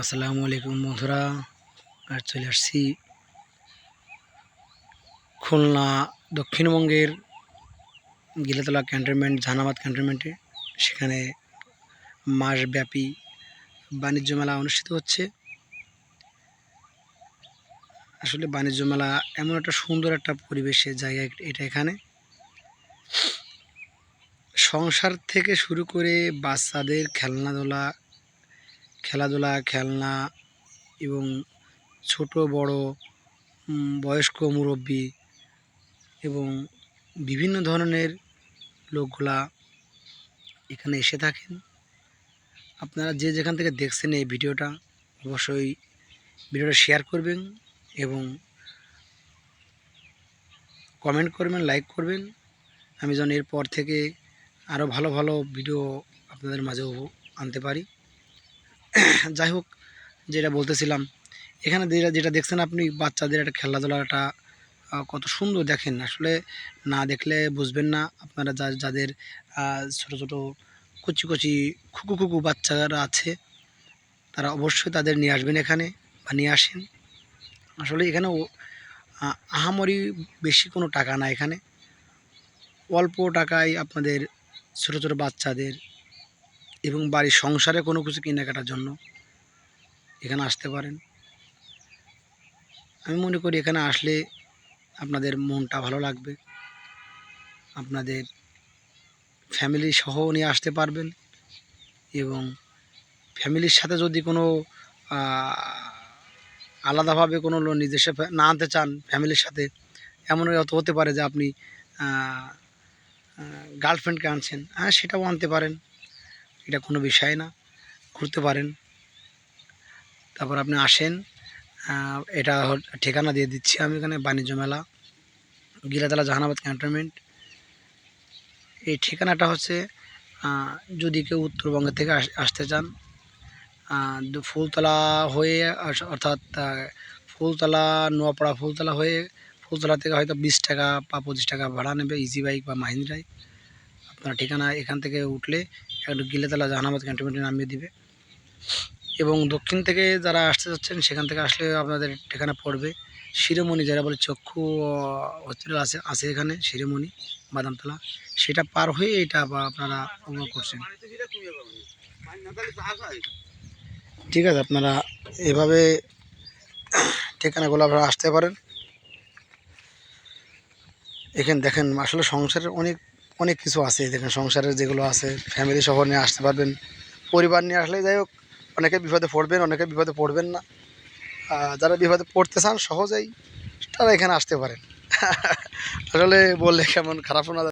আসসালামু আলাইকুম বন্ধুরা। আর চলে আসছি খুলনা দক্ষিণবঙ্গের গিলেতলা ক্যান্টনমেন্ট, জাহানাবাদ ক্যান্টনমেন্টে। সেখানে মাসব্যাপী বাণিজ্য মেলা অনুষ্ঠিত হচ্ছে। আসলে বাণিজ্য মেলা এমন একটা সুন্দর একটা পরিবেশের জায়গা এটা। এখানে সংসার থেকে শুরু করে বাচ্চাদের খেলনা এবং ছোট বড় বয়স্ক মুরব্বী এবং বিভিন্ন ধরনের লোকগুলা এখানে এসে থাকেন। আপনারা যে যেখান থেকে দেখছেন এই ভিডিওটা, অবশ্যই ভিডিওটা শেয়ার করবেন এবং কমেন্ট করবেন, লাইক করবেন। আমি যেন এরপর থেকে আরও ভালো ভালো ভিডিও আপনাদের মাঝেও আনতে পারি। যাই হোক, যেটা বলতেছিলাম, এখানে যেটা দেখছেন আপনি, বাচ্চাদের একটা খেলাধুলাটা কত সুন্দর দেখেন। আসলে না দেখলে বুঝবেন না। আপনারা যাদের ছোট ছোট কচি খুকু বাচ্চারা আছে, তারা অবশ্যই তাদের নিয়ে আসবেন এখানে বা নিয়ে আসেন। আসলে এখানে আহামরি বেশি কোনো টাকা না, এখানে অল্প টাকায় আপনাদের ছোট ছোট বাচ্চাদের এবং বাড়ির সংসারে কোনো কিছু কেনাকাটার জন্য এখানে আসতে পারেন। আমি মনে করি এখানে আসলে আপনাদের মনটা ভালো লাগবে। আপনাদের ফ্যামিলি সহ নিয়ে আসতে পারবেন এবং ফ্যামিলির সাথে যদি কোনো আলাদাভাবে কোনো নিজস্ব না আনতে চান ফ্যামিলির সাথে, এমন হতে পারে যে আপনি গার্লফ্রেন্ডকে আনছেন, হ্যাঁ সেটাও আনতে পারেন, এটা কোনো বিষয় না, ঘুরতে পারেন। তারপর আপনি আসেন, এটা ঠিকানা দিয়ে দিচ্ছি আমি। এখানে বাণিজ্য মেলা, গিলাতলা, জাহানাবাদ ক্যান্টনমেন্ট। এই ঠিকানাটা হচ্ছে, যদি কেউ উত্তরবঙ্গ থেকে আসতে চান, ফুলতলা হয়ে, অর্থাৎ ফুলতলা, নোয়াপাড়া ফুলতলা হয়ে, ফুলতলা থেকে হয়তো 20 টাকা বা 25 টাকা ভাড়া নেবে ইজি বাইক বা মাহিন্দ্রায়। আপনার ঠিকানা এখান থেকে উঠলে একটু গিলেতলা, জাহানাবাদ ক্যান্টনমেন্টে নামিয়ে দিবে। এবং দক্ষিণ থেকে যারা আসতে যাচ্ছেন, সেখান থেকে আসলে আপনাদের ঠিকানা পড়বে শিরোমণি, যারা বলে চক্ষু হসপিটাল আছে এখানে শিরোমণি, বাদামতলা। সেটা পার হয়ে এটা আপনারা উপভোগ করছেন। ঠিক আছে, আপনারা এভাবে ঠিকানাগুলো আপনারা আসতে পারেন। এখানে দেখেন আসলে সংসারের অনেক অনেক কিছু আছে। দেখেন সংসারের যেগুলো আছে, ফ্যামিলি সহ নিয়ে আসতে পারবেন। পরিবার নিয়ে আসলে যাই হোক, অনেকে বিপদে পড়বেন, অনেকে বিপদে পড়বেন না। যারা বিপদে পড়তে চান সহজেই, তারা এখানে আসতে পারেন। আসলে বললে কেমন খারাপ শোনা যায়।